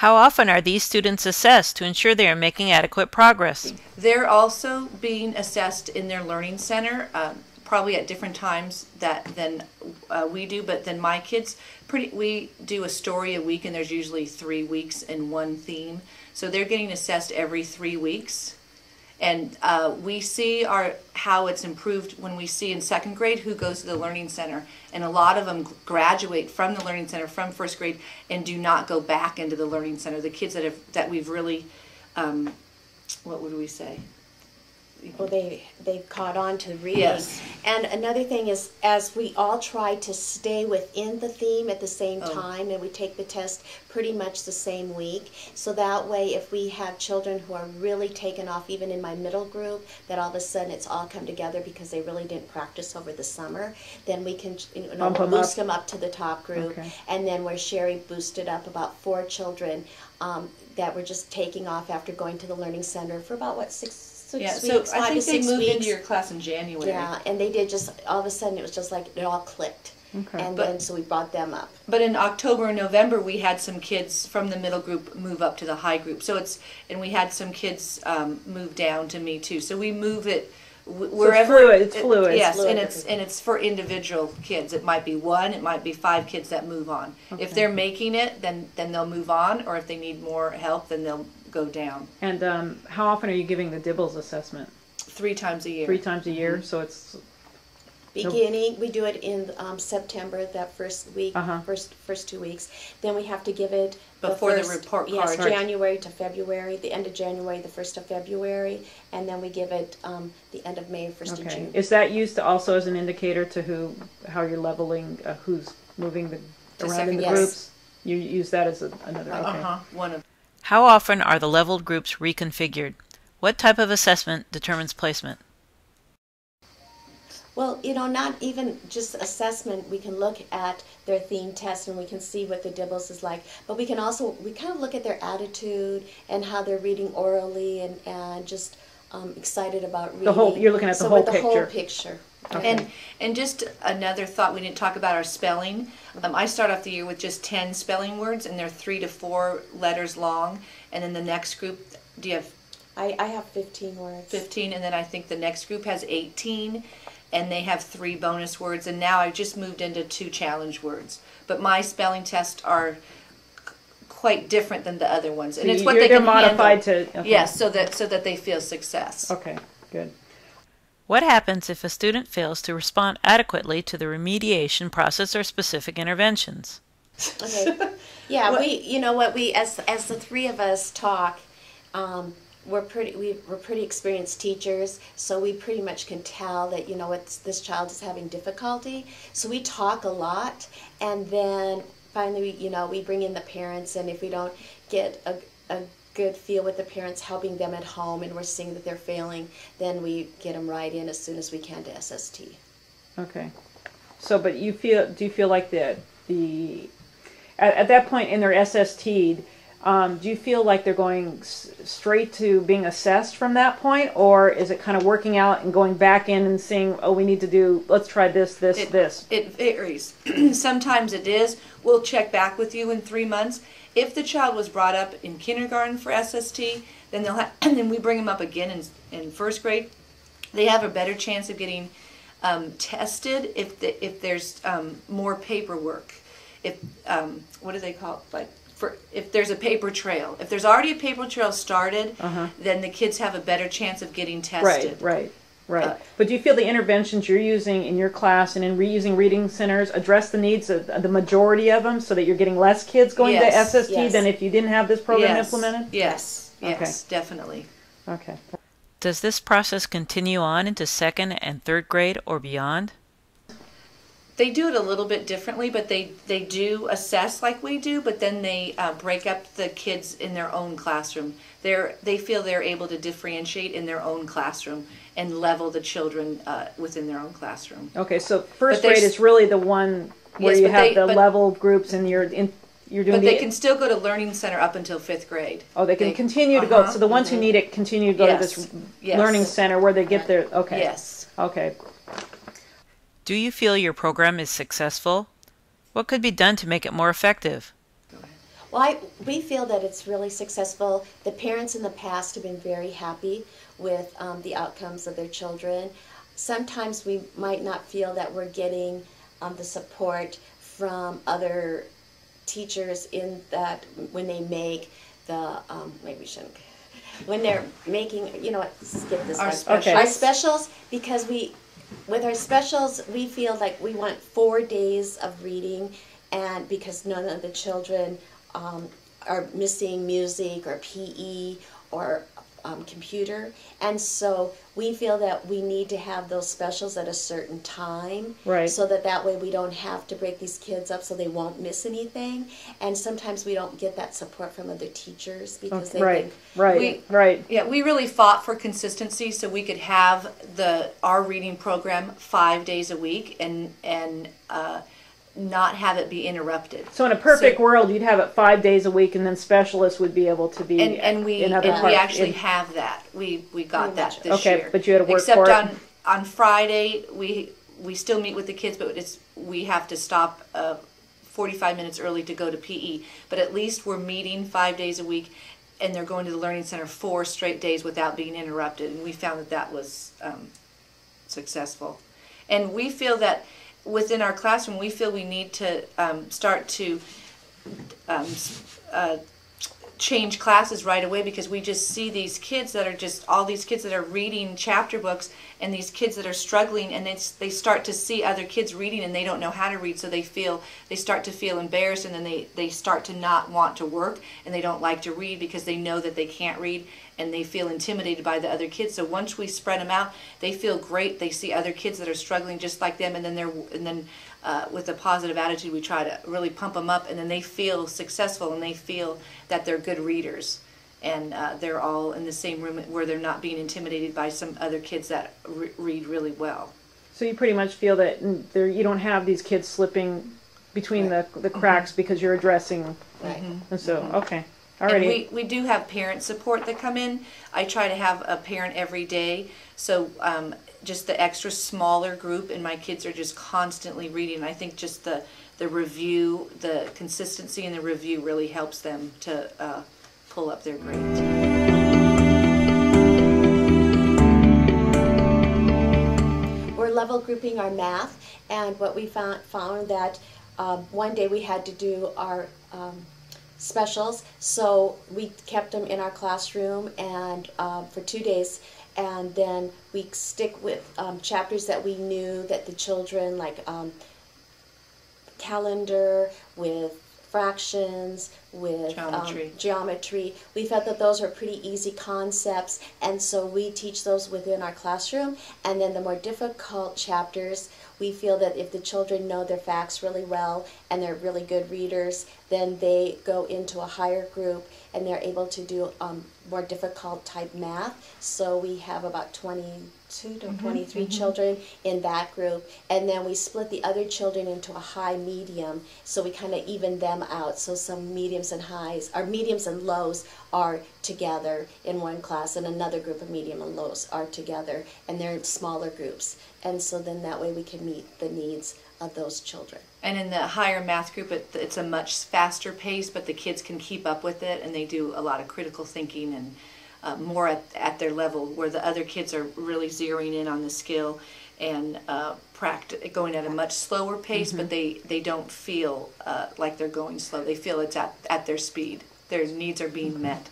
How often are these students assessed to ensure they are making adequate progress? They're also being assessed in their learning center, probably at different times than we do, but then my kids, we do a story a week, and there's usually 3 weeks in one theme. So they're getting assessed every 3 weeks. And we see how it's improved when we see in second grade who goes to the Learning Center. And a lot of them graduate from the Learning Center from first grade and do not go back into the Learning Center. The kids that we've really, what would we say? Well, they've caught on to reading. Yes. And another thing is, as we all try to stay within the theme at the same time, and we take the test pretty much the same week, so that way if we have children who are really taken off, even in my middle group, that all of a sudden it's all come together because they really didn't practice over the summer, then we can boost them up to the top group. Okay. And then where Sherry boosted up about 4 children that were just taking off after going to the Learning Center for about, what, 6 weeks, so I think they moved weeks. into your class in January. Yeah, and they did just, all of a sudden it was just like it all clicked. Okay. And then so we brought them up. But in October and November we had some kids from the middle group move up to the high group. So and we had some kids move down to me too. So we move it wherever. So it's fluid. Yes, fluid. and it's for individual kids. It might be 1, it might be 5 kids that move on. Okay. If they're making it, then they'll move on, or if they need more help, then they'll go down. And how often are you giving the Dibbles assessment? 3 times a year. 3 times a year, so it's... Beginning, we do it in September, that first week, first 2 weeks. Then we have to give it before the report card. Yes, January to February, the end of January, the 1st of February, and then we give it the end of May, 1st of June. Is that used also as an indicator to how you're leveling, who's moving around in the groups? You use that as another, one of. How often are the leveled groups reconfigured? What type of assessment determines placement? Well, not even just assessment. We can look at their theme test and we can see what the Dibbles is like. But we can also, we kind of look at their attitude and how they're reading orally and just excited about reading. You're looking at the whole picture. The whole picture. Okay. And just another thought, we didn't talk about our spelling. I start off the year with just 10 spelling words, and they're 3 to 4 letters long. And then the next group, do you have? I have 15 words. 15, and then I think the next group has 18, and they have 3 bonus words. And now I've just moved into 2 challenge words. But my spelling tests are quite different than the other ones, and it's what they can modified handle. To. Okay. Yes, so that they feel success. Okay, good. What happens if a student fails to respond adequately to the remediation process or specific interventions? Okay. Yeah, we as the 3 of us talk, we're pretty experienced teachers, so we pretty much can tell that this child is having difficulty. So we talk a lot, and then finally we bring in the parents, and if we don't get a good feel with the parents helping them at home and we're seeing that they're failing, then we get them right in as soon as we can to SST. Okay. So, but do you feel like at that point in their SST, do you feel like they're going straight to being assessed from that point, or is it kind of working out and going back in and seeing, we need to do, let's try this? It varies. Sometimes it is. We'll check back with you in 3 months. If the child was brought up in kindergarten for SST, then and then we bring them up again in first grade. They have a better chance of getting tested if there's more paperwork. What do they call it? If there's a paper trail. If there's already a paper trail started, then the kids have a better chance of getting tested. Right. But do you feel the interventions you're using in your class and in reusing reading centers address the needs of the majority of them, so that you're getting less kids going to SST than if you didn't have this program implemented? Yes, definitely. Okay. Does this process continue on into 2nd and 3rd grade or beyond? They do it a little bit differently, but they do assess like we do, but then they break up the kids in their own classroom. They feel they're able to differentiate in their own classroom and level the children within their own classroom. Okay, so first grade is really the one where you have the level groups and you're doing. But they can still go to Learning Center up until 5th grade. Oh, they can continue to go. So the ones who need it continue to go to this Learning Center where they get their. Okay. Yes. Okay. Do you feel your program is successful? What could be done to make it more effective? Well, we feel that it's really successful. The parents in the past have been very happy with the outcomes of their children. Sometimes we might not feel that we're getting the support from other teachers in that when they make the, maybe we shouldn't, when they're making, you know what, skip this Our one. specials. Okay. Our specials, because with our specials, we feel like we want 4 days of reading, and because none of the children are missing music or PE or computer, and so we feel that we need to have those specials at a certain time, Right. so that way we don't have to break these kids up so they won't miss anything. And sometimes we don't get that support from other teachers because they Right, think right. Yeah, we really fought for consistency so we could have our reading program 5 days a week and not have it be interrupted. So in a perfect world, you'd have it 5 days a week, and then specialists would be able to be And we in other parts. we actually have that. We got that this year. Okay, but you had to work Except for it. on Friday we still meet with the kids, but we have to stop 45 minutes early to go to PE. But at least we're meeting 5 days a week, and they're going to the Learning Center 4 straight days without being interrupted. And we found that was successful. And we feel that within our classroom, we feel we need to start to change classes right away, because we just see these kids that are all these kids that are reading chapter books, and these kids that are struggling, and they start to see other kids reading and they don't know how to read, so they start to feel embarrassed, and then they start to not want to work, and they don't like to read because they know that they can't read, and they feel intimidated by the other kids. So once we spread them out, they feel great. They see other kids that are struggling just like them, and then with a positive attitude, we try to really pump them up, and then they feel successful, and they feel that they're good readers, and they're all in the same room where they're not being intimidated by some other kids that read really well. So you pretty much feel that you don't have these kids slipping between the cracks because you're addressing. Right. And so, okay. And Alrighty. we do have parent support that come in. I try to have a parent every day, so just the extra smaller group, and my kids are just constantly reading. I think just the review, the consistency in the review really helps them to pull up their grades. We're level grouping our math, and what we found that one day we had to do our specials, so we kept them in our classroom and for 2 days, and then we stick with chapters that we knew that the children, like calendar, with fractions, with geometry. We felt that those were pretty easy concepts, and so we teach those within our classroom. And then the more difficult chapters, we feel that if the children know their facts really well and they're really good readers, then they go into a higher group and they're able to do more difficult type math. So we have about 22 to 23 children in that group, and then we split the other children into a high medium, so we kind of even them out. So some mediums and highs, or mediums and lows, are together in one class, and another group of medium and lows are together, and they're in smaller groups. And so then that way we can meet the needs of those children. And in the higher math group, it's a much faster pace, but the kids can keep up with it, and they do a lot of critical thinking and more at their level, where the other kids are really zeroing in on the skill and going at a much slower pace, but they don't feel like they're going slow. They feel it's at their speed. Their needs are being met.